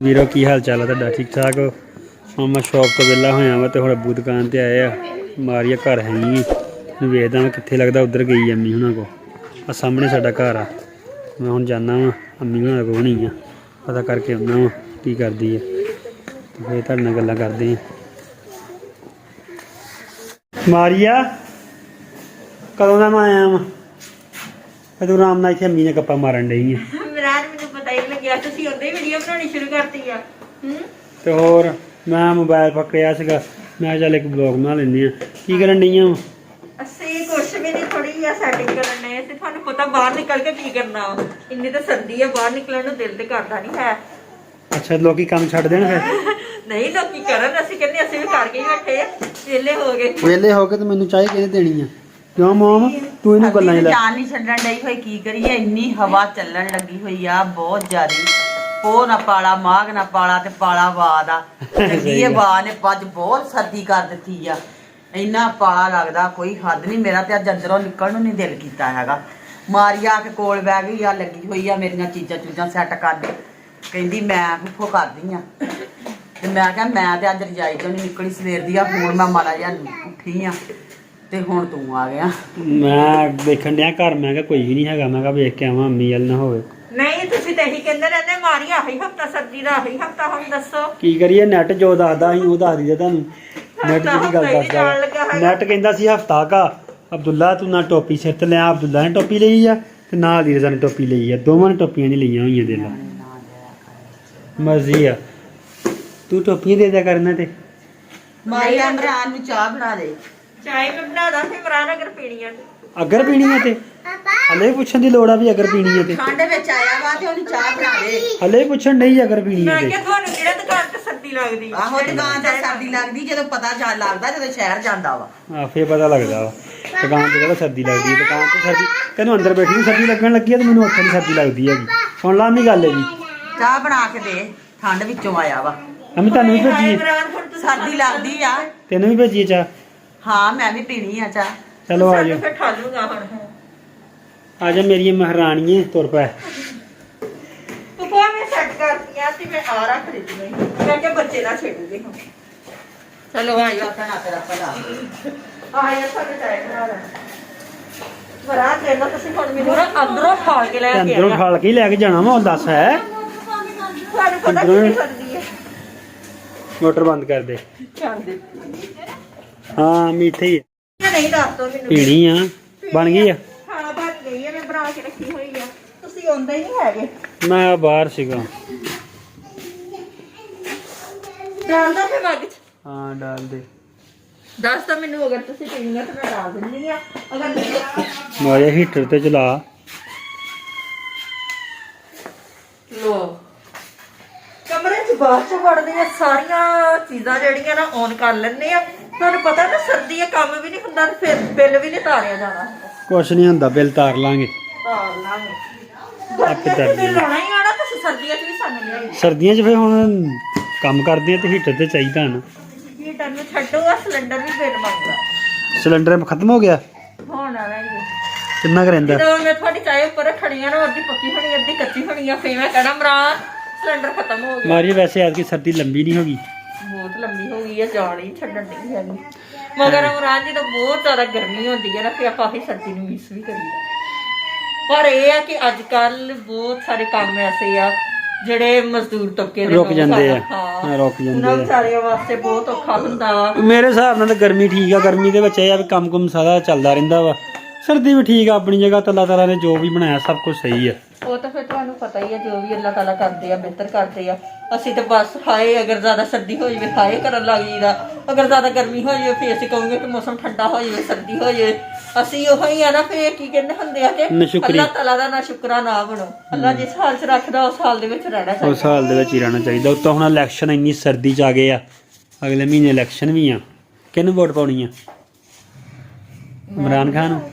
ਵੀਰੋ ਕੀ ਹਾਲ ਚਾਲ ਆ ਤੁਹਾਡਾ? ਠੀਕ ਠਾਕ ਹੋ? ਹੁਣ ਮੈਂ ਸ਼ੌਪ ਤੋਂ ਵਿਹਲਾ ਹੋਇਆ ਵਾ ਤੇ ਹੁਣ ਅੱਬੂ ਦੁਕਾਨ ਤੇ ਆਏ ਆ। ਮਾਰੀਆ ਘਰ ਹੈ ਨਹੀਂ, ਵੇਖਦਾ ਮੈਂ ਕਿੱਥੇ ਲੱਗਦਾ ਉੱਧਰ ਗਈ ਅੰਮੀ ਹੁਣਾਂ ਕੋਲ। ਆ ਸਾਹਮਣੇ ਸਾਡਾ ਘਰ ਆ। ਮੈਂ ਹੁਣ ਜਾਂਦਾ ਵਾ ਅੰਮੀ ਹੁਣਾਂ ਕੋਲ ਹੋਣੀ ਆ, ਪਤਾ ਕਰਕੇ ਆਉਂਦਾ ਵਾ ਕੀ ਕਰਦੀ ਆ ਤੇ ਫਿਰ ਤੁਹਾਡੇ ਨਾਲ ਗੱਲਾਂ ਕਰਦੇ ਆ। ਮਾਰੀਆ ਕਦੋਂ ਦਾ ਮੈਂ ਆਇਆ ਵਾ? ਤੂੰ ਆਰਾਮ ਨਾਲ ਇੱਥੇ ਅੰਮੀ ਨੇ ਗੱਪਾਂ ਮਾਰਨ ਡਈ ਆ। ਤੁਸੀਂ ਉਹਦੇ ਵੀਡੀਓ ਬਣਾਉਣੀ ਸ਼ੁਰੂ ਕਰਤੀ ਆ। ਤੇ ਹੋਰ ਮੈਂ ਮੋਬਾਈਲ ਪਕੜਿਆ ਸੀਗਾ, ਮੈਂ ਚੱਲ ਇੱਕ ਬਲੌਗ ਬਣਾ ਲੈਂਦੇ ਆ। ਕੀ ਕਰਨ ਡਈਆਂ ਵਾ? ਅਸੀਂ ਕੁਛ ਵੀ ਨਹੀਂ, ਥੋੜੀ ਜਿਹੀ ਸੈਟਿੰਗ ਕਰਨ ਨੇ। ਤੇ ਤੁਹਾਨੂੰ ਪਤਾ ਬਾਹਰ ਨਿਕਲ ਕੇ ਕੀ ਕਰਨਾ ਵਾ, ਇੰਨੀ ਤਾਂ ਸਰਦੀ ਆ, ਬਾਹਰ ਨਿਕਲਣ ਨੂੰ ਦਿਲ ਤੇ ਕਰਦਾ ਨਹੀਂ ਹੈ। ਅੱਛਾ ਲੋਕੀ ਕੰਮ ਛੱਡ ਦੇਣ ਫਿਰ? ਨਹੀਂ ਲੋਕੀ ਕਰਨ, ਅਸੀਂ ਕਹਿੰਦੇ ਅਸੀਂ ਵੀ ਕਰਕੇ ਹੀ ਬੈਠੇ ਆ, ਵਿਹਲੇ ਹੋ ਗਏ। ਵਿਹਲੇ ਹੋ ਕੇ ਤੇ ਮੈਨੂੰ ਚਾਹ ਕਿਹਨੇ ਦੇਣੀ ਆ? ਕਿਉਂ ਮੋਮ ਤੂੰ ਇਹਨੂੰ ਗੱਲਾਂ ਹੀ ਲੈ। ਜਾਨ ਨਹੀਂ ਛੱਡਣ ਡਈ ਹੋਈ, ਕੀ ਕਰੀਏ, ਇੰਨੀ ਹਵਾ ਚੱਲਣ ਲੱਗੀ ਹੋਈ ਆ ਬਹੁਤ ਜ਼ਿਆਦੀ। ਉਹ ਨਾ ਪਾਲਾ ਮਾਘ ਨਾ ਪਾਲਾ ਤੇ ਪਾਲਾ ਬਾਦ ਆ ਲੱਗੀ। ਬਾਦ ਨੇ ਅੱਜ ਬਹੁਤ ਸਰਦੀ ਕਰ ਦਿੱਤੀ ਆ, ਇੰਨਾ ਪਾਲਾ ਲੱਗਦਾ ਕੋਈ ਹੱਦ ਨਹੀਂ। ਮੇਰਾ ਤੇ ਅੱਜ ਅੰਦਰੋਂ ਨਿਕਲਣ ਨੂੰ ਨਹੀਂ ਦਿਲ ਕੀਤਾ ਹੈਗਾ। ਮਾਰੀਆ ਆ ਕੇ ਕੋਲ ਬਹਿ ਗਈ ਆ, ਲੱਗੀ ਹੋਈ ਆ ਮੇਰੀਆਂ ਚੀਜ਼ਾਂ ਸੈੱਟ ਕਰਨ। ਕਹਿੰਦੀ ਮੈਂ ਕਿੱਥੋਂ ਕਰਦੀ ਆ, ਤੇ ਮੈਂ ਕਿਹਾ ਮੈਂ ਤੇ ਅੱਜ ਰਜਾਈ ਚੋਂ ਨਹੀਂ ਨਿਕਲੀ ਸਵੇਰ ਦੀ ਆ। ਹੁਣ ਮੈਂ ਮਾੜਾ ਜਿਹਾ ਉੱਠੀ ਆ ਤੇ ਹੁਣ ਤੂੰ ਆ ਗਿਆ। ਮੈਂ ਦੇਖਣ ਡਿਆ ਘਰ, ਮੈਂ ਕਿਹਾ ਕੋਈ ਵੀ ਨਹੀਂ ਹੈਗਾ, ਮੈਂ ਕਿਹਾ ਵੇਖ ਕੇ ਆਵਾਂ ਅੰਮੀ ਵੱਲ ਨਾ ਹੋਵੇ। ਨਹੀਂ ਤੁਸੀਂ ਤਾਂ ਇਹੀ ਕਹਿੰਦੇ ਰਹਿੰਦੇ ਮਾਰੀ ਆਹੀ ਹਫਤਾ ਸਰਦੀ ਦਾ, ਆਹੀ ਹਫਤਾ। ਹੁਣ ਦੱਸੋ ਕੀ ਕਰੀਏ? ਨੈਟ ਜੋ ਦੱਸਦਾ ਅਸੀਂ ਉਹ ਦੱਸ ਦਈਦਾ ਤੁਹਾਨੂੰ। ਨੈਟ ਦੀ ਗੱਲ ਦੱਸਦਾ। ਨੈਟ ਕਹਿੰਦਾ ਸੀ ਹਫਤਾ ਕਾ ਅਬਦੁੱਲਾ ਤੂੰ ਨਾ ਟੋਪੀ ਸਿਰ ਤੇ ਲਿਆ। ਅਬਦੁੱਲਾ ਨੇ ਟੋਪੀ ਲਈ ਆ ਤੇ ਨਾਲ ਦੀ ਰਜ਼ਾ ਨੇ ਟੋਪੀ ਲਈ ਆ, ਦੋਵਾਂ ਨੇ ਟੋਪੀਆਂ ਨਹੀਂ ਲਈਆਂ ਹੋਈਆਂ। ਦੇ ਲਾ ਮਰਜ਼ੀ ਆ, ਤੂੰ ਟੋਪੀਆਂ ਦੇ ਦਿਆ ਕਰਨਾ ਤੇ। ਮਾਰੀਆ ਇਮਰਾਨ ਨੂੰ ਚਾਹ ਬਣਾ ਦੇ। ਚਾਹ ਮੈਂ ਬਣਾਦਾ ਫਿਰ ਇਮਰਾਨ ਅਗਰ ਪੀਣੀ ਆ। ਅਗਰ ਪੀਣੀ ਹੈ ਤੇ ਹਲੇ ਪੁੱਛਣ ਦੀ ਲੋੜ ਆ ਵੀ ਅਗਰ ਪੀਣੀ ਹੈ ਤੇ। ਠੰਡ ਵਿੱਚ ਆਇਆ ਵਾ ਤੇ ਉਹਨੂੰ ਚਾਹ ਬਣਾ ਦੇ। ਹਲੇ ਪੁੱਛਣ ਨਹੀਂ ਅਗਰ ਪੀਣੀ ਹੈ ਮੈਂ ਤੇ। ਕਿਹਾ ਤੁਹਾਨੂੰ ਕਿਹੜਾ ਦੁਕਾਨ ਤੇ ਸਰਦੀ ਲੱਗਦੀ? ਆਹੋ ਦੁਕਾਨ ਤੇ ਸਰਦੀ ਲੱਗਦੀ ਜਦੋਂ ਪਤਾ ਚੱਲ ਲੱਗਦਾ ਜਦੋਂ ਸ਼ਹਿਰ ਜਾਂਦਾ ਵਾ। ਆ ਫੇਰ ਪਤਾ ਲੱਗਦਾ ਵਾ ਦੁਕਾਨ ਤੇ ਕਿਹੜਾ ਸਰਦੀ ਲੱਗਦੀ ਹੈ। ਦੁਕਾਨ ਤੇ ਸਰਦੀ ਤੈਨੂੰ ਅੰਦਰ ਬੈਠੀ ਨੂੰ ਸਰਦੀ ਲੱਗਣ ਲੱਗੀ ਹੈ ਤੇ ਮੈਨੂੰ ਉੱਥੇ ਨਹੀਂ ਸਰਦੀ ਲੱਗਦੀ ਹੈਗੀ। ਸੁਣ ਲਾ ਨਹੀਂ ਗੱਲ ਹੈਗੀ। ਚਾਹ ਬਣਾ ਕੇ ਦੇ, ਠੰਡ ਵਿੱਚੋਂ ਆਇਆ ਵਾ। ਅਮੀ ਤੁਹਾਨੂੰ ਵੀ ਭੇਜੀ ਇਮਰਾਨ ਹੁਣ ਤੁਸੀਂ ਸਰਦੀ ਲੱਗਦੀ ਆ। ਤੈਨੂੰ ਵੀ ਭੇਜੀ ਚਾਹ? ਹਾਂ ਮੈਂ ਵੀ ਪੀਣੀ ਆ ਚਾਹ। ਚਲੋ ਆ ਜਾਓ। ਫਿਰ ਠਾਲੂਗਾ ਹੁਣ। ਆ ਜਾ ਮੇਰੀ ਮਹਾਰਾਣੀਏ, ਤੁਰ ਪੈ। ਤੂੰ ਕੋਹ ਮੈਂ ਸੈੱਟ ਕਰਤੀਆਂ ਤੇ ਮੈਂ ਆ ਰੱਖ ਦਿੱਤੀ ਮੈਂ ਕਿ ਬੱਚੇ ਨਾ ਛੇੜੂਗੇ ਹੁਣ। ਚਲੋ ਆਇਓ ਆਪਣਾ ਤੇਰਾ ਭਲਾ। ਆਇਆ ਸਾਡੇ ਟਾਈਮ ਨਾਲ ਵਰਾ ਦੇ ਲੋ ਤੁਸੀਂ ਹੁਣ ਮੈਨੂੰ ਨਾ ਅੰਦਰੋਂ ਫਾੜ ਕੇ ਲੈ ਕੇ ਅੰਦਰੋਂ ਖਾਲ ਕੇ ਹੀ ਲੈ ਕੇ ਜਾਣਾ ਵਾ। ਉਹ ਦੱਸ ਹੈ ਤੁਹਾਨੂੰ ਪਤਾ ਕੀ ਕਰਦੀ ਹੈ? ਮੋਟਰ ਬੰਦ ਕਰ ਦੇ। ਛੱਡ ਦੇ। ਹਾਂ ਮਿੱਠੇ ਹੀ ਆ। ਨਹੀਂ ਦੱਸ ਦੋ ਮੈਨੂੰ। ਪੀਣੀ ਆ? ਬਣ ਗਈ ਆ? ਹਾਂ ਬਣ ਗਈ ਹੈ, ਮੈਂ ਬਣਾ ਕੇ ਰੱਖੀ ਹੋਈ ਆ। ਤੁਸੀਂ ਆਉਂਦੇ ਹੀ ਨਹੀਂ ਹੈਗੇ। ਮੈਂ ਬਾਹਰ ਸੀਗਾ। ਡਾਲ ਦੋ ਫਿਰ ਮੱਗ ਚ। ਹਾਂ ਡਾਲ ਦੇ। ਦੱਸ ਦੋ ਮੈਨੂੰ, ਅਗਰ ਤੁਸੀਂ ਪੀਣੀ ਆ ਤਾਂ ਮੈਂ ਡਾਲ ਦਿੰਦੀ ਆ। ਅਗਰ ਨਹੀਂ ਮਾਰੇ ਹੀਟਰ ਤੇ ਚਲਾ। ਲੋ ਕਮਰੇ ਚ ਬਾਹਰ ਚ ਵੜਦੀਆਂ ਸਾਰੀਆਂ ਚੀਜ਼ਾਂ ਜਿਹੜੀਆਂ ਨਾ ਔਨ ਕਰ ਲੈਂਦੇ ਆ। ਤੁਹਾਨੂੰ ਪਤਾ ਨਾ ਸਰਦੀ ਆ, ਕੰਮ ਵੀ ਨਹੀਂ ਹੁੰਦਾ ਤੇ ਫਿਰ ਬਿੱਲ ਵੀ ਨਹੀਂ ਤਾਰਿਆ ਜਾਣਾ। ਕੁਛ ਨਹੀਂ ਹੁੰਦਾ, ਬਿੱਲ ਤਾਰ ਲਾਂਗੇ। ਤਾਰ ਲਾਂਗੇ ਆਪੇ ਤਾਰ ਬਿੱਲ ਆਉਣਾ ਹੀ ਆਣਾ। ਤੁਸੀਂ ਸਰਦੀਆਂ ਚ ਵੀ ਸਾਨੂੰ ਲਿਆਈ। ਸਰਦੀਆਂ 'ਚ ਫਿਰ ਹੁਣ ਕੰਮ ਕਰਦੇ ਆ ਤੇ ਹੀਟਰ ਤੇ ਚਾਹੀਦਾ ਨਾ। ਹੀਟਰ ਨੂੰ ਛੱਡੋ, ਆ ਸਿਲੰਡਰ ਵੀ ਬਿੱਲ ਮੰਗਦਾ। ਸਿਲੰਡਰ ਖਤਮ ਹੋ ਗਿਆ? ਹੁਣ ਆ ਰਹੀ ਕਿੰਨਾ ਕੁ ਰਹਿੰਦਾ? ਜਦੋਂ ਮੈਂ ਤੁਹਾਡੀ ਚਾਹ ਉੱਪਰ ਰੱਖਣੀ ਆ ਨਾ, ਅੱਧੀ ਪੱਕੀ ਹੋਣੀ ਅੱਧੀ ਕੱਚੀ ਹੋਣੀ ਆ, ਫੇਰ ਮੈਂ ਕਹਿਣਾ ਮਰਾ ਸਿਲੰਡਰ ਖਤਮ ਹੋ ਗਿਆ। ਮਾਰੀ ਵੈਸੇ ਐਤਕੀ ਸਰਦੀ ਲੰਬੀ ਨਹੀਂ ਹੋ ਗਈ। ਬਹੁਤ ਲੰਬੀ ਹੋ ਗਈ ਆ, ਜਾਣ ਹੀ ਛੱਡਣ ਨਹੀਂ ਹੈਗੀ। ਮਗਰ ਇਮਰਾਨ ਜੀ ਤਾਂ ਬਹੁਤ ਜ਼ਿਆਦਾ ਗਰਮੀ ਹੁੰਦੀ ਹੈ ਨਾ, ਫਿਰ ਆਪਾਂ ਹੀ ਸਰਦੀ ਨੂੰ ਮਿਸ ਵੀ ਕਰੀਦਾ। ਪਰ ਇਹ ਆ ਕਿ ਅੱਜ ਕੱਲ ਬਹੁਤ ਸਾਰੇ ਕੰਮ ਐਸੇ ਆ ਜਿਹੜੇ ਮਜ਼ਦੂਰ ਤਬਕੇ ਦੇ ਰੁਕ ਜਾਂਦੇ ਆ। ਹਾਂ ਰੁਕ ਜਾਂਦੇ ਉਹਨਾਂ ਆ। ਵਿਚਾਰਿਆਂ ਵਾਸਤੇ ਬਹੁਤ ਔਖਾ ਹੁੰਦਾ ਵਾ। ਮੇਰੇ ਹਿਸਾਬ ਨਾਲ ਤਾਂ ਗਰਮੀ ਠੀਕ ਆ। ਗਰਮੀ ਦੇ ਵਿੱਚ ਇਹ ਆ ਵੀ ਕੰਮ ਕੁਮ ਸਾਰਾ ਚੱਲਦਾ ਰਹਿੰਦਾ ਵਾ। ਸਰਦੀ ਵੀ ਠੀਕ ਆ ਆਪਣੀ ਜਗ੍ਹਾ। ਅੱਲਾਹ ਤਾਲਾ ਨੇ ਜੋ ਵੀ ਬਣਾਇਆ ਸਭ ਕੁਝ ਸਹੀ ਆ। ਉਹ ਤਾਂ ਫਿਰ ਤੁਹਾਨੂੰ ਪਤਾ ਹੀ ਆ, ਜੋ ਵੀ ਅੱਲਾਹ ਤਾਲਾ ਕਰਦੇ ਆ ਬਿਹਤਰ ਕਰਦੇ ਆ। ਅਸੀਂ ਤਾਂ ਬਸ ਹਾਏ ਅਗਰ ਜ਼ਿਆਦਾ ਸਰਦੀ ਹੋ ਜਾਵੇ ਹਾਏ ਕਰਨ ਲੱਗ ਜੀਦਾ, ਅਗਰ ਜ਼ਿਆਦਾ ਗਰਮੀ ਹੋ ਜਾਵੇ ਫਿਰ ਅਸੀਂ ਕਹੋਗੇ ਕਿ ਮੌਸਮ ਠੰਡਾ ਹੋ ਜਾਵੇ, ਸਰਦੀ ਹੋ ਜਾਵੇ। ਅਸੀਂ ਉਹ ਹੀ ਆ ਨਾ, ਫਿਰ ਕੀ ਕਹਿੰਦੇ ਹੁੰਦੇ ਆ ਕਿ ਅੱਲਾਹ ਤਾਲਾ ਦਾ ਨਾ ਸ਼ੁਕਰਾ ਨਾ ਬਣੋ। ਅੱਲਾਹ ਜਿਸ ਹਾਲ 'ਚ ਰੱਖਦਾ ਉਸ ਹਾਲ ਦੇ ਵਿੱਚ ਰਹਿਣਾ ਚਾਹੀਦਾ। ਉਸ ਹਾਲ ਦੇ ਵਿੱਚ ਹੀ ਰਹਿਣਾ ਚਾਹੀਦਾ। ਉੱਤੋਂ ਹੁਣ ਇਲੈਕਸ਼ਨ ਇੰਨੀ ਸਰਦੀ 'ਚ ਆ ਗਏ ਆ, ਅਗਲੇ ਮਹੀਨੇ ਇਲੈਕਸ਼ਨ ਵੀ ਆ। ਕਿਹਨੂੰ ਵੋਟ ਪਾਉਣੀ ਆ? ਇਮਰਾਨ ਖਾਨ ਨੂੰ?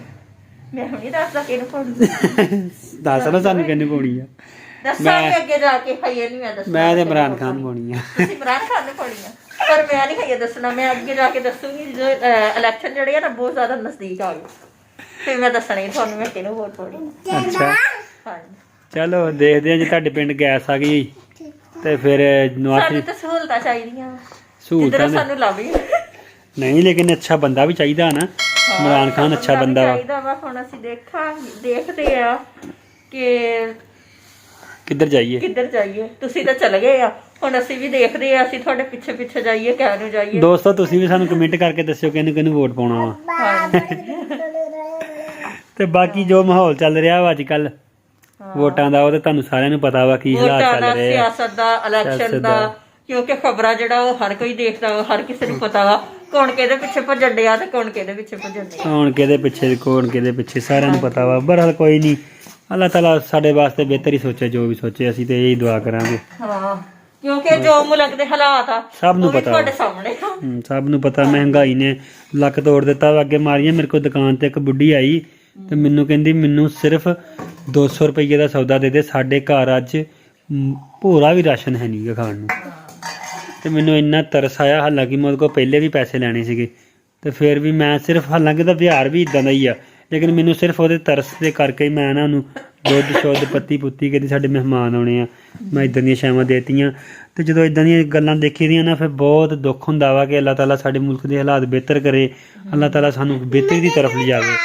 ਮੈਂ ਹੁਣੀ ਦੱਸਦਾ ਕਿਹਨੂੰ ਪਾਉਣੀ। ਦੱਸ ਨਾ ਸਾਨੂੰ ਕਿਹਨੂੰ ਪਾਉਣੀ ਆ। ਦੱਸਾਂਗੇ ਅੱਗੇ ਜਾ ਕੇ। ਹਈਏ ਨਹੀਂ ਮੈਂ ਦੱਸਣਾ। ਮੈਂ ਤੇ ਇਮਰਾਨ ਖਾਨ ਨੂੰ ਪਾਉਣੀ ਆ। ਤੁਸੀਂ ਇਮਰਾਨ ਖਾਨ ਨੂੰ ਪਾਉਣੀ ਆ, ਪਰ ਮੈਂ ਨਹੀਂ ਹਈਏ ਦੱਸਣਾ। ਮੈਂ ਅੱਗੇ ਜਾ ਕੇ ਦੱਸੂਗੀ ਜਦੋਂ ਇਲੈਕਸ਼ਨ ਜਿਹੜੇ ਆ ਨਾ ਬਹੁਤ ਜ਼ਿਆਦਾ ਨਜ਼ਦੀਕ ਆ ਗਏ, ਫਿਰ ਮੈਂ ਦੱਸਣੀ ਤੁਹਾਨੂੰ ਮੈਂ ਕਿਹਨੂੰ ਵੋਟ ਪਾਉਣੀ। ਅੱਛਾ ਹਾਂਜੀ ਚਲੋ ਦੇਖਦੇ ਆ ਜੇ ਤੁਹਾਡੇ ਪਿੰਡ ਗੈਸ ਆ ਗਈ ਤੇ ਫਿਰ ਨਵਾਜ਼ ਸਾਨੂੰ ਸ਼ਰੀਫ ਤਾਂ ਸਹੂਲਤਾਂ ਚਾਹੀਦੀਆਂ ਜਿੱਦਾਂ ਸਹੂਲਤਾਂ ਨੇ ਸਾਨੂੰ ਲੱਭ ਹੀ ਨਹੀਂ, ਲੇਕਿਨ ਅੱਛਾ ਬੰਦਾ ਵੀ ਚਾਹੀਦਾ ਨਾ। ਇਮਰਾਨ ਖਾਨ ਅੱਛਾ ਬੰਦਾ ਵਾ। ਚਾਹੀਦਾ ਵਾ। ਹੁਣ ਅਸੀਂ ਦੇਖਦੇ ਆ ਕਿ ਕਿੱਧਰ ਜਾਈਏ। ਤੁਸੀਂ ਤਾਂ ਚਲੇ ਗਏ ਆ, ਹੁਣ ਅਸੀਂ ਵੀ ਦੇਖਦੇ ਆ, ਅਸੀਂ ਤੁਹਾਡੇ ਪਿੱਛੇ ਪਿੱਛੇ ਜਾਈਏ, ਕਹਿ ਨੂੰ ਜਾਈਏ। ਦੋਸਤੋ ਤੁਸੀਂ ਵੀ ਸਾਨੂੰ ਕਮੈਂਟ ਕਰਕੇ ਦੱਸਿਓ ਕਿਹਨੂੰ ਵੋਟ ਪਾਉਣਾ ਵਾ। ਤੇ ਬਾਕੀ ਜੋ ਮਾਹੌਲ ਚੱਲ ਰਿਹਾ ਵਾ ਅੱਜ ਕੱਲ ਵੋਟਾਂ ਦਾ, ਉਹ ਤਾਂ ਤੁਹਾਨੂੰ ਸਾਰਿਆਂ ਨੂੰ ਪਤਾ ਵਾ ਕੀ ਹਾਲਾਤ ਵੋਟਾਂ ਚੱਲ ਦਾ, ਰਹੇ ਆ। ਸਿਆਸਤ ਦਾ, ਇਲੈਕਸ਼ਨ ਦਾ, ਕਿਉਂਕਿ ਖਬਰਾਂ ਜਿਹੜਾ ਉਹ ਹਰ ਕੋਈ ਦੇਖਦਾ ਵਾ, ਹਰ ਕਿਸੇ ਨੂੰ ਪਤਾ ਵਾ ਕੌਣ ਕਿਹਦੇ ਪਿੱਛੇ ਭੱਜਣ ਡਿਆ ਤੇ ਕੌਣ ਕਿਹਦੇ ਪਿੱਛੇ ਭੱਜਣ ਡਿਆ। ਕੌਣ ਕਿਹਦੇ ਪਿੱਛੇ ਸਾਰਿਆਂ ਨੂੰ ਪਤਾ ਵਾ। ਬਹਰਹਾਲ ਕੋਈ ਨਹੀਂ, ਅੱਲਾਹ ਤਾਲਾ ਸਾਡੇ ਵਾਸਤੇ ਬਿਹਤਰ ਹੀ ਸੋਚੇ, ਜੋ ਵੀ ਸੋਚੇ ਅਸੀਂ ਤੇ ਇਹੀ ਦੁਆ ਕਰਾਂਗੇ। ਹਾਂ, ਕਿਉਂਕਿ ਜੋ ਮੁਲਕ ਦੇ ਹਾਲਾਤ ਆ ਸਭ ਨੂੰ ਉਹ ਵੀ ਪਤਾ ਤੁਹਾਡੇ ਸਾਹਮਣੇ ਆ। ਸਭ ਨੂੰ ਪਤਾ ਮਹਿੰਗਾਈ ਨੇ ਲੱਕ ਤੋੜ ਦਿੱਤਾ ਵਾ। ਅੱਗੇ ਮਾਰੀਆਂ ਮੇਰੇ ਕੋਲ ਦੁਕਾਨ ਤੇ ਇੱਕ ਬੁੱਢੀ ਆਈ ਤੇ ਮੈਨੂੰ ਕਹਿੰਦੀ ਮੈਨੂੰ ਸਿਰਫ 200 ਰੁਪਏ ਦਾ ਸੌਦਾ ਦੇ ਦੇ, ਸਾਡੇ ਘਰ ਅੱਜ ਭੋਰਾ ਵੀ ਰਾਸ਼ਨ ਹੈ ਨਹੀਂ ਗਾ ਖਾਣ ਨੂੰ। ਤੇ ਮੈਨੂੰ ਇੰਨਾ ਤਰਸ ਆਇਆ, ਹਾਲਾਂਕਿ ਮੈਂ ਉਹਦੇ ਕੋਲ ਪਹਿਲੇ ਵੀ ਪੈਸੇ ਲੈਣੇ ਸੀਗੇ ਤੇ ਫਿਰ ਵੀ ਮੈਂ ਸਿਰਫ, ਹਾਲਾਂਕਿ ਉਹਦਾ ਵਿਹਾਰ ਵੀ ਇਦਾਂ ਦਾ ਹੀ ਆ, ਲੇਕਿਨ ਮੈਨੂੰ ਸਿਰਫ ਉਹਦੇ ਤਰਸ ਦੇ ਕਰਕੇ ਹੀ ਮੈਂ ਨਾ ਉਹਨੂੰ ਦੁੱਧ ਸ਼ੁੱਧ ਪੱਤੀ ਪੁੱਤੀ ਕਹਿੰਦੀ ਸਾਡੇ ਮਹਿਮਾਨ ਆਉਣੇ ਆ, ਮੈਂ ਇੱਦਾਂ ਦੀਆਂ ਛਾਵਾਂ ਦੇਤੀਆਂ। ਤੇ ਜਦੋਂ ਇੱਦਾਂ ਦੀਆਂ ਗੱਲਾਂ ਦੇਖੀ ਦੀਆਂ ਨਾ ਫਿਰ ਬਹੁਤ ਦੁੱਖ ਹੁੰਦਾ ਵਾ ਕਿ ਅੱਲਾਹ ਤਾਲਾ ਸਾਡੇ ਮੁਲਕ ਦੇ ਹਾਲਾਤ ਬਿਹਤਰ ਕਰੇ, ਅੱਲਾਹ ਤਾਲਾ ਸਾਨੂੰ ਬਿਹਤਰੀ ਦੀ ਤਰਫ ਲਿਜਾਵੇ।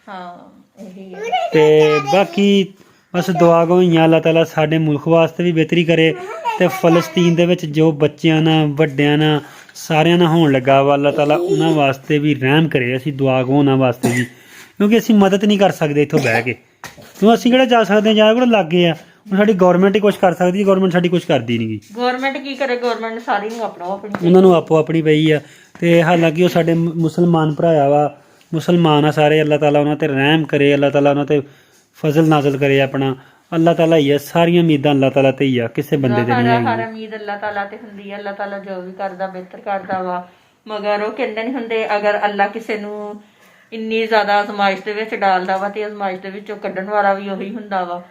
ਹਾਂ, ਇਹੀ ਹੈ। ਤੇ ਬਾਕੀ ਬਸ ਦੁਆ ਹੋਈਆਂ ਅੱਲਾਹ ਤਾਲਾ ਸਾਡੇ ਮੁਲਕ ਵਾਸਤੇ ਵੀ ਬਿਹਤਰੀ ਕਰੇ ਤੇ ਫਲਸਤੀਨ ਦੇ ਵਿੱਚ ਜੋ ਬੱਚਿਆਂ ਨਾਲ ਵੱਡਿਆਂ ਨਾਲ ਸਾਰਿਆਂ ਨਾਲ ਹੋਣ ਲੱਗਾ ਵਾ, ਅੱਲਾਹ ਤਾਲਾ ਉਹਨਾਂ ਵਾਸਤੇ ਵੀ ਰਹਿਮ ਕਰੇ। ਅਸੀਂ ਦੁਆ ਗੋ ਉਹਨਾਂ ਵਾਸਤੇ ਵੀ, ਕਿਉਂਕਿ ਅਸੀਂ ਮਦਦ ਨਹੀਂ ਕਰ ਸਕਦੇ ਇੱਥੋਂ ਬਹਿ ਕੇ, ਕਿਉਂ ਅਸੀਂ ਕਿਹੜਾ ਜਾ ਸਕਦੇ ਹਾਂ, ਜਾਂ ਕੋਲ ਲੱਗੇ ਆ। ਹੁਣ ਸਾਡੀ ਗਵਰਨਮੈਂਟ ਹੀ ਕੁਛ ਕਰ ਸਕਦੀ, ਗਵਰਨਮੈਂਟ ਸਾਡੀ ਕੁਛ ਕਰਦੀ ਨਹੀਂ ਗੀ। ਗਵਰਨਮੈਂਟ ਕੀ ਕਰੇ, ਗਵਰਨਮੈਂਟ ਸਾਰੀ ਨੂੰ ਆਪਣੀ ਉਹਨਾਂ ਨੂੰ ਆਪੋ ਆਪਣੀ ਪਈ ਆ। ਤੇ ਹਾਲਾਂਕਿ ਉਹ ਸਾਡੇ ਮੁਸਲਮਾਨ ਭਰਾ ਵਾ, ਮੁਸਲਮਾਨ ਆ ਸਾਰੇ, ਅੱਲਾਹ ਤਾਲਾ ਉਹਨਾਂ ਤੇ ਰਹਿਮ ਕਰੇ, ਅੱਲਾਹ ਤਾਲਾ ਉਹਨਾਂ ਤੇ ਫਜ਼ਲ ਨਾਜ਼ਲ ਕਰੇ ਆਪਣਾ। ਅੱਲਾਹ ਤਾਲਾ ਹੀ ਆ, ਸਾਰੀਆਂ ਉਮੀਦਾਂ ਅੱਲਾਹ ਤਾਲਾ ਤੇ ਹੀ ਆ, ਕਿਸੇ ਬੰਦੇ ਤੇ ਨਹੀਂ ਹਰ ਹੈਗੀ। ਉਮੀਦ ਅੱਲਾਹ ਤਾਲਾ ਤੇ ਹੁੰਦੀ ਹੈ। ਅੱਲਾਹ ਤਾਲਾ ਜੋ ਵੀ ਕਰਦਾ ਬਿਹਤਰ ਕਰਦਾ ਵਾ, ਮਗਰ ਉਹ ਕਹਿੰਦੇ ਨਹੀਂ ਹੁੰਦੇ, ਅਗਰ ਅੱਲਾਹ ਕਿਸੇ ਨੂੰ ਇੰਨੀ ਜ਼ਿਆਦਾ ਅਜ਼ਮਾਇਸ਼ ਦੇ ਵਿੱਚ ਡਾਲਦਾ ਵਾ ਤੇ ਅਜ਼ਮਾਇਸ਼ ਦੇ ਵਿੱਚੋਂ ਕੱਢਣ ਵਾਲਾ ਵੀ ਉਹੀ ਹੁੰਦਾ ਵਾ।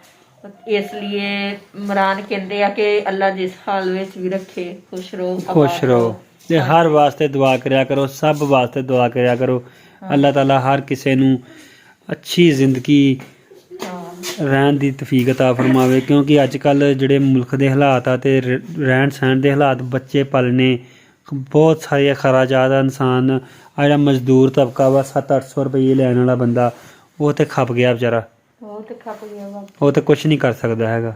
ਇਸ ਲਈ ਇਮਰਾਨ ਕਹਿੰਦੇ ਆ ਕਿ ਅੱਲਾਹ ਜਿਸ ਹਾਲ ਵਿੱਚ ਵੀ ਰੱਖੇ ਖੁਸ਼ ਰਹੋ ਤੇ ਹਰ ਵਾਸਤੇ ਦੁਆ ਕਰਿਆ ਕਰੋ, ਸਭ ਵਾਸਤੇ ਦੁਆ ਕਰਿਆ ਕਰੋ। ਅੱਲਾਹ ਤਾਲਾ ਹਰ ਕਿਸੇ ਨੂੰ ਅੱਛੀ ਜ਼ਿੰਦਗੀ ਰਹਿਣ ਦੀ ਤੌਫੀਕ ਅਤਾ ਫਰਮਾਵੇ, ਕਿਉਂਕਿ ਅੱਜ ਕੱਲ ਜਿਹੜੇ ਮੁਲਕ ਦੇ ਹਾਲਾਤ ਆ ਤੇ ਰਹਿਣ ਸਹਿਣ ਦੇ ਹਾਲਾਤ, ਬੱਚੇ ਪਾਲਣੇ, ਬਹੁਤ ਸਾਰੇ ਖਰਾਜਾਤ, ਇਨਸਾਨ ਆ ਜਿਹੜਾ ਮਜ਼ਦੂਰ ਤਬਕਾ ਵਾ 700-800 ਰੁਪਏ ਲੈਣ ਵਾਲਾ ਬੰਦਾ, ਉਹ ਤੇ ਖੱਪ ਗਿਆ ਵਿਚਾਰਾ, ਉਹ ਤੇ ਖੱਪ ਗਿਆ ਵਾ, ਉਹ ਤੇ ਕੁਛ ਨਹੀਂ ਕਰ ਸਕਦਾ ਹੈਗਾ।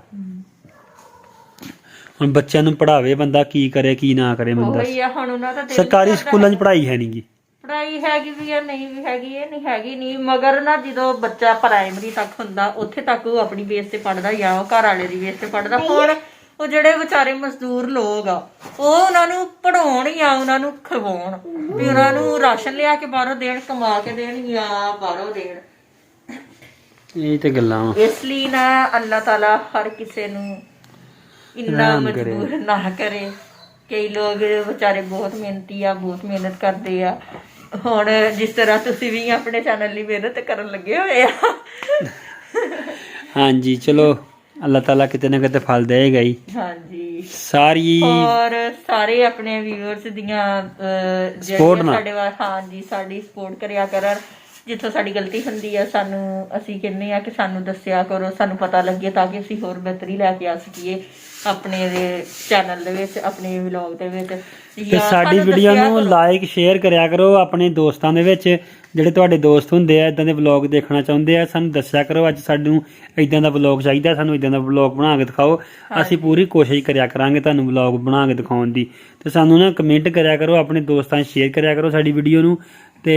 ਹੁਣ ਬੱਚਿਆਂ ਨੂੰ ਪੜ੍ਹਾਵੇ ਬੰਦਾ, ਕੀ ਕਰੇ ਕੀ ਨਾ ਕਰੇ ਬੰਦਾ। ਉਹੀ ਆ, ਹੁਣ ਉਹਨਾਂ ਦਾ ਦਿਲ ਸਰਕਾਰੀ ਸਕੂਲਾਂ 'ਚ ਪੜ੍ਹਾਈ ਹੈ ਨਹੀਂ ਗੀ। ਪੜ੍ਹਾਈ ਹੈਗੀ ਵੀ ਆ, ਨਹੀਂ ਵੀ ਹੈਗੀ, ਇਹ ਨਹੀਂ ਹੈਗੀ ਨਹੀਂ, ਮਗਰ ਨਾ ਜਦੋਂ ਬੱਚਾ ਪ੍ਰਾਇਮਰੀ ਤੱਕ ਹੁੰਦਾ ਉੱਥੇ ਤੱਕ ਉਹ ਆਪਣੀ ਬੇਸ ਤੇ ਪੜ੍ਹਦਾ ਜਾਂ ਉਹ ਘਰ ਵਾਲੇ ਦੀ ਬੇਸ ਤੇ ਪੜ੍ਹਦਾ। ਹੁਣ ਉਹ ਜਿਹੜੇ ਵਿਚਾਰੇ ਮਜ਼ਦੂਰ ਲੋਕ ਆ ਉਹ ਉਹਨਾਂ ਨੂੰ ਪੜਾਉਣ ਜਾਂ ਉਹਨਾਂ ਨੂੰ ਖਵਾਉਣ, ਵੀ ਉਹਨਾਂ ਨੂੰ ਰਾਸ਼ਨ ਲਿਆ ਕੇ ਬਾਹਰੋਂ ਦੇਣ, ਕਮਾ ਕੇ ਦੇਣ ਜਾਂ ਬਾਹਰੋਂ ਦੇਣ। ਇਹ ਤੇ ਗੱਲਾਂ ਵਾ। ਇਸ ਲਈ ਨਾ ਅੱਲਾਹ ਤਾਲਾ ਹਰ ਕਿਸੇ ਨੂੰ ਇੰਨਾ ਮਜਬੂਰ ਨਾ ਕਰੇ। ਕਈ ਲੋਕ ਵਿਚਾਰੇ ਬਹੁਤ ਮਿਹਨਤੀ ਆ, ਬਹੁਤ ਮਿਹਨਤ ਕਰਦੇ ਆ। ਹੁਣ ਜਿਸ ਤਰ੍ਹਾਂ ਤੁਸੀਂ ਵੀ ਆਪਣੇ ਚੈਨਲ ਲਈ ਮਿਹਨਤ ਕਰਨ ਲੱਗੇ ਹੋਏ ਆ। ਹਾਂਜੀ, ਚਲੋ ਅੱਲਾਹ ਤਾਲਾ ਕਿਤੇ ਨਾ ਕਿਤੇ ਫਲ ਦੇਗਾ ਹੀ। ਹਾਂਜੀ, ਸਾਰੀ ਔਰ ਸਾਰੇ ਆਪਣੇ ਵਿਊਅਰਸ ਦੀਆਂ Support ਨਾਲ। ਸਾਡੇ ਹਾਂਜੀ ਸਾਡੀ ਸਪੋਰਟ ਕਰਿਆ ਕਰਨ। ਜਿੱਥੋਂ ਸਾਡੀ ਗਲਤੀ ਹੁੰਦੀ ਆ ਸਾਨੂੰ, ਅਸੀਂ ਕਹਿੰਦੇ ਆ ਕਿ ਸਾਨੂੰ ਦੱਸਿਆ ਕਰੋ, ਸਾਨੂੰ ਪਤਾ ਲੱਗੇ ਤਾਂ ਕਿ ਅਸੀਂ ਹੋਰ ਬਿਹਤਰੀ ਲੈ ਕੇ ਆ ਸਕੀਏ ਆਪਣੇ ਚੈਨਲ ਦੇ ਵਿੱਚ, ਆਪਣੇ ਵਲੌਗ ਦੇ ਵਿੱਚ। ਤੇ ਸਾਡੀ ਵੀਡੀਓ ਨੂੰ ਲਾਈਕ ਸ਼ੇਅਰ ਕਰਿਆ ਕਰੋ ਆਪਣੇ ਦੋਸਤਾਂ ਦੇ ਵਿੱਚ, ਜਿਹੜੇ ਤੁਹਾਡੇ ਦੋਸਤ ਹੁੰਦੇ ਆ ਇਦਾਂ ਦੇ ਵਲੌਗ ਦੇਖਣਾ ਚਾਹੁੰਦੇ ਆ, ਸਾਨੂੰ ਦੱਸਿਆ ਕਰੋ ਅੱਜ ਸਾਨੂੰ ਇਦਾਂ ਦਾ ਵਲੌਗ ਚਾਹੀਦਾ, ਸਾਨੂੰ ਇਦਾਂ ਦਾ ਵਲੌਗ ਬਣਾ ਕੇ ਦਿਖਾਓ। ਅਸੀਂ ਪੂਰੀ ਕੋਸ਼ਿਸ਼ ਕਰਿਆ ਕਰਾਂਗੇ ਤੁਹਾਨੂੰ ਵਲੌਗ ਬਣਾ ਕੇ ਦਿਖਾਉਣ ਦੀ। ਤੇ ਸਾਨੂੰ ਨਾ ਕਮੈਂਟ ਕਰਿਆ ਕਰੋ, ਆਪਣੇ ਦੋਸਤਾਂ ਨੂੰ ਸ਼ੇਅਰ ਕਰਿਆ ਕਰੋ ਸਾਡੀ ਵੀਡੀਓ ਨੂੰ। ਤੇ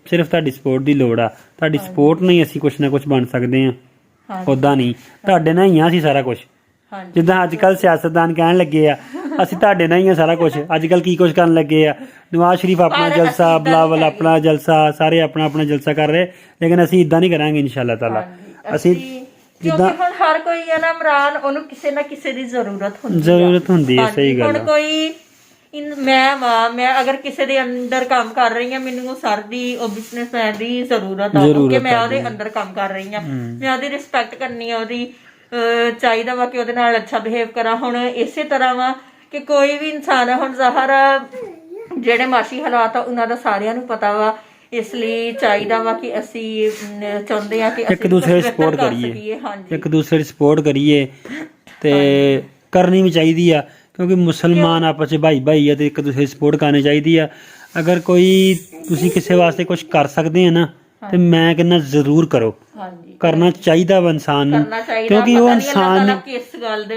ਸਿਰਫ ਤੁਹਾਡੀ ਸਪੋਰਟ ਦੀ ਲੋੜ ਆ, ਤੁਹਾਡੀ ਸਪੋਰਟ ਨਾਲ ਹੀ ਅਸੀਂ ਕੁਛ ਨਾ ਕੁਛ ਬਣ ਸਕਦੇ ਹਾਂ, ਉੱਦਾਂ ਨਹੀਂ। ਤੁਹਾਡੇ ਨਾਲ ਹੀ ਆ ਅਸੀਂ ਸਾਰਾ ਕੁਛ। ਜਿੱਦਾਂ ਅੱਜ ਕੱਲ ਸਿਆਸਤਦਾਨ ਕਹਿਣ ਲੱਗੇ ਆ ਅਸੀਂ ਤੁਹਾਡੇ ਨਾਲ ਹੀ ਆ ਸਾਰਾ ਕੁਛ। ਅੱਜ ਕੱਲ ਕੀ ਕੁਛ ਕਰਨ ਲੱਗੇ ਆ, ਨਵਾਜ਼ ਸ਼ਰੀਫ ਆਪਣਾ ਜਲਸਾ, ਬਿਲਾਵਲ ਆਪਣਾ ਜਲਸਾ, ਸਾਰੇ ਆਪਣਾ ਆਪਣਾ ਜਲਸਾ ਕਰ ਰਹੇ, ਲੇਕਿਨ ਅਸੀਂ ਇਦਾਂ ਨਹੀਂ ਕਰਾਂਗੇ ਇਨਸ਼ਾਅੱਲਾ ਤਾਲਾ। ਅਸੀਂ ਜਿੱਦਾਂ ਹੁਣ ਹਰ ਕੋਈ ਹੈ ਨਾ ਇਮਰਾਨ, ਉਹਨੂੰ ਕਿਸੇ ਨਾ ਕਿਸੇ ਦੀ ਜ਼ਰੂਰਤ ਹੁੰਦੀ ਹੈ। ਸਹੀ ਗੱਲ ਹੁਣ ਕੋਈ ਮੈਂ ਅਗਰ ਕਿਸੇ ਦੇ ਅੰਦਰ ਕੰਮ ਕਰ ਰਹੀ ਹਾਂ, ਮੈਨੂੰ ਉਹ ਸਰ ਦੀ, ਉਹ ਬਿਜ਼ਨਸਮੈਨ ਦੀ ਜ਼ਰੂਰਤ ਆ ਕਿ ਮੈਂ ਉਹਦੇ ਅੰਦਰ ਕੰਮ ਕਰ ਰਹੀ ਹਾਂ, ਮੈਂ ਉਹਦੀ ਰਿਸਪੈਕਟ ਕਰਨੀ ਆ, ਉਹਦੀ ਚਾਹੀਦਾ ਵਾ ਕਿ ਉਹਦੇ ਨਾਲ ਅੱਛਾ ਬਿਹੇਵ ਕਰਾਂ। ਹੁਣ ਇਸੇ ਤਰ੍ਹਾਂ ਵਾ ਕਿ ਕੋਈ ਵੀ ਇਨਸਾਨ ਹੈ, ਹੁਣ ਜ਼ਾਹਰ ਜਿਹੜੇ ਮਾਸ਼ੀ ਹਾਲਾਤ ਆ ਉਹਨਾਂ ਦਾ ਸਾਰਿਆਂ ਨੂੰ ਪਤਾ ਵਾ। ਇਸ ਲਈ ਚਾਹੀਦਾ ਵਾ ਕਿ ਅਸੀਂ ਚਾਹੁੰਦੇ ਆ ਕਿ ਇੱਕ ਦੂਸਰੇ ਦੀ ਸਪੋਰਟ ਕਰੀਏ, ਇੱਕ ਦੂਸਰੇ ਦੀ ਸਪੋਰਟ ਕਰੀਏ ਤੇ ਕਰਨੀ ਵੀ ਚਾਹੀਦੀ ਆ, ਕਿਉਂਕਿ ਮੁਸਲਮਾਨ ਆਪਸ 'ਚ ਭਾਈ ਭਾਈ ਆ ਤੇ ਇੱਕ ਦੂਸਰੇ ਦੀ ਸਪੋਰਟ ਕਰਨੀ ਚਾਹੀਦੀ ਆ। ਅਗਰ ਕੋਈ ਤੁਸੀਂ ਕਿਸੇ ਵਾਸਤੇ ਕੁਝ ਕਰ ਸਕਦੇ ਆ ਨਾ ਤੇ ਮੈਂ ਕਹਿੰਦਾ ਜ਼ਰੂਰ ਕਰੋ। ਹਾਂਜੀ ਕਰਨਾ ਚਾਹੀਦਾ ਵਾ ਇਨਸਾਨ ਨੂੰ, ਕਰਨਾ ਚਾਹੀਦਾ। ਕਿਉਂਕਿ ਉਹ ਪਤਾ ਨੀ ਅੱਲਾਹ ਇਨਸਾਨ ਤਾਲਾ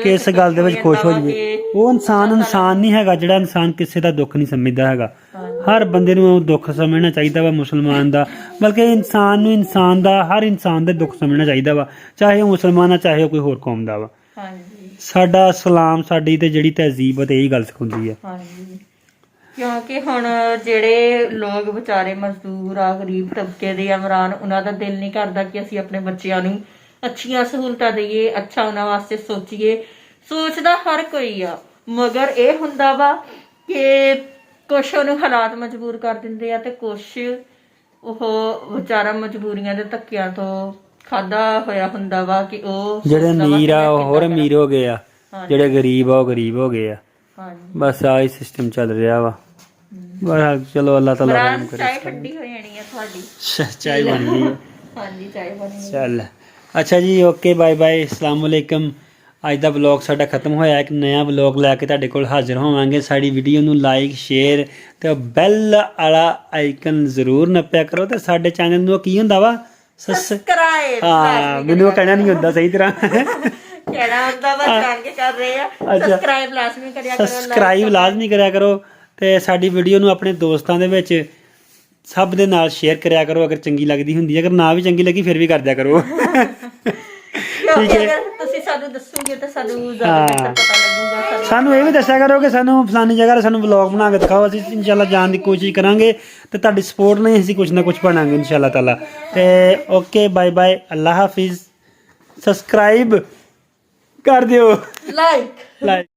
ਕਿਸ ਗੱਲ ਦੇ ਵਿੱਚ ਖੁਸ਼ ਹੋ ਜਾਂਦਾ ਵਾ ਜਾਵੇ। ਕਿ ਉਹ ਇਨਸਾਨ ਨਹੀਂ ਹੈਗਾ ਜਿਹੜਾ ਇਨਸਾਨ ਕਿਸੇ ਦਾ ਦੁੱਖ ਨਹੀਂ ਸਮਝਦਾ ਹੈਗਾ। ਹਾਂਜੀ। ਹਰ ਬੰਦੇ ਨੂੰ ਉਹ ਦੁੱਖ ਸਮਝਣਾ ਚਾਹੀਦਾ ਵਾ ਮੁਸਲਮਾਨ ਦਾ, ਬਲਕਿ ਇਨਸਾਨ ਨੂੰ ਇਨਸਾਨ ਦਾ, ਹਰ ਇਨਸਾਨ ਦੇ ਦੁੱਖ ਸਮਝਣਾ ਚਾਹੀਦਾ ਵਾ, ਚਾਹੇ ਉਹ ਮੁਸਲਮਾਨ ਆ ਚਾਹੇ ਉਹ ਕੋਈ ਹੋਰ ਕੌਮ ਦਾ ਵਾ। ਹਾਂਜੀ ਸਾਡਾ ਸਲਾਮ, ਸਾਡੀ ਤੇ ਜਿਹੜੀ ਤਹਿਜ਼ੀਬ ਆ ਤੇ ਇਹੀ ਗੱਲ ਸਿਖਾਉਂਦੀ ਆ। ਹਾਂਜੀ ਕਿਉਂਕਿ ਹੁਣ ਜਿਹੜੇ ਲੋਕ ਵਿਚਾਰੇ ਮਜ਼ਦੂਰ ਆ, ਗਰੀਬ ਤਬਕੇ ਦੇ ਇਮਰਾਨ, ਉਹਨਾਂ ਦਾ ਦਿਲ ਨਹੀਂ ਕਰਦਾ ਕਿ ਅਸੀਂ ਆਪਣੇ ਬੱਚਿਆਂ ਨੂੰ ਅੱਛੀਆਂ ਸਹੂਲਤਾਂ ਦਈਏ, ਅੱਛਾ ਉਹਨਾਂ ਵਾਸਤੇ ਸੋਚੀਏ। ਸੋਚਦਾ ਹਰ ਕੋਈ ਆ, ਮਗਰ ਇਹ ਹੁੰਦਾ ਵਾ ਕਿ ਕੁਛ ਉਹਨੂੰ ਹਾਲਾਤ ਮਜਬੂਰ ਕਰ ਦਿੰਦੇ ਆ ਤੇ ਕੁਛ ਉਹ ਵਿਚਾਰਾ ਮਜਬੂਰੀਆਂ ਦੇ ਧੱਕਿਆਂ ਤੋਂ ਖਾਦਾ ਹੋਇਆ ਹੁੰਦਾ ਵਾ ਕਿ ਉਹ ਜਿਹੜੇ ਸੋਚਦਾ ਵਾ ਅਮੀਰ ਕਿ ਆ ਮੈਂ ਉਹ ਕਿੱਦਾਂ ਹੋਰ ਕਰਾਂ। ਅਮੀਰ ਹੋ ਗਏ ਆ, ਹਾਂਜੀ। ਜਿਹੜੇ ਗਰੀਬ ਆ ਉਹ ਗਰੀਬ ਹੋ ਗਏ ਆ। ਹਾਂਜੀ ਬਸ ਆਹੀ ਸਿਸਟਮ ਚੱਲ ਰਿਹਾ ਵਾ। ਬਸ ਚਲੋ ਅੱਲਾਹ ਤਾਲਾ ਰਹਿਮ ਮਰਾਨ ਕਰੇ। ਚਾਹ ਠੰਡੀ ਹੋ ਜਾਣੀ ਆ ਤੁਹਾਡੀ। ਚਾय ਬਣ ਗਈ ਹੈ। ਹਾਂਜੀ ਚਾਹ ਬਣੀ ਆ। ਚੱਲ ਅੱਛਾ ਜੀ, ਓਕੇ ਬਾਏ ਬਾਏ, ਅਸਲਾਮ ਵਾਲੇਕਮ। ਅੱਜ ਦਾ ਵਲੌਗ ਸਾਡਾ ਖਤਮ ਹੋਇਆ। ਇੱਕ ਨਵਾਂ ਵਲੌਗ ਲੈ ਕੇ ਤੁਹਾਡੇ ਕੋਲ ਹਾਜ਼ਰ ਹੋਵਾਂਗੇ। ਸਾਡੀ ਵੀਡੀਓ ਨੂੰ ਲਾਈਕ ਸ਼ੇਅਰ ਤੇ ਬੈਲ ਵਾਲਾ ਆਈਕਨ ਜ਼ਰੂਰ ਨੱਪਿਆ ਕਰੋ ਤੇ ਸਾਡੇ ਚੈਨਲ ਨੂੰ ਕੀ ਹੁੰਦਾ ਵਾ ਸਬਸਕ੍ਰਾਈਬ। ਹਾਂ ਮੈਨੂੰ ਉਹ ਕਹਿਣਾ ਨਹੀਂ ਹੁੰਦਾ ਸਹੀ ਤਰ੍ਹਾਂ। ਕਹਿਣਾ ਹੁੰਦਾ ਵਾ ਜਾਣ ਕੇ ਕਰ ਰਹੇ ਆ। ਸਬਸਕ੍ਰਾਈਬ ਲਾਜ਼ਮੀ ਕਰਿਆ ਕਰੋ। ਸਬਸਕ੍ਰਾਈਬ ਲਾਜ਼ਮੀ ਕਰਿਆ ਕਰੋ ਤੇ ਸਾਡੀ ਵੀਡੀਓ ਨੂੰ ਆਪਣੇ ਦੋਸਤਾਂ ਦੇ ਵਿੱਚ ਸਭ ਦੇ ਨਾਲ ਸ਼ੇਅਰ ਕਰਿਆ ਕਰੋ ਅਗਰ ਚੰਗੀ ਲੱਗਦੀ ਹੁੰਦੀ ਹੈ। ਅਗਰ ਨਾ ਵੀ ਚੰਗੀ ਲੱਗੀ ਫਿਰ ਵੀ ਕਰ ਦਿਆ ਕਰੋ। ਕਿਉਂਕਿ ਅਗਰ ਤੁਸੀਂ ਸਾਨੂੰ ਦੱਸੋਗੇ ਤਾਂ ਸਾਨੂੰ ਜ਼ਿਆਦਾ ਬਿਹਤਰ ਪਤਾ ਲੱਗੂਗਾ। ਸਾਨੂੰ ਇਹ ਵੀ ਦੱਸਿਆ ਕਰੋ ਕਿ ਸਾਨੂੰ ਫਲਾਨੀ ਜਗ੍ਹਾ ਸਾਨੂੰ ਵਲੌਗ ਬਣਾ ਕੇ ਦਿਖਾਓ। ਅਸੀਂ ਇਨਸ਼ਾਅੱਲਾ ਜਾਣ ਦੀ ਕੋਸ਼ਿਸ਼ ਕਰਾਂਗੇ ਤੇ ਤੁਹਾਡੀ ਸਪੋਰਟ ਨਾਲ ਅਸੀਂ ਕੁਝ ਨਾ ਕੁਝ ਬਣਾਂਗੇ ਇਨਸ਼ਾਅੱਲਾ ਤਾਲਾ। ਤੇ ਓਕੇ ਬਾਏ ਬਾਏ, ਅੱਲਾ ਹਾਫਿਜ਼। ਸਬਸਕ੍ਰਾਈਬ ਕਰ ਦਿਓ, ਲਾਈਕ।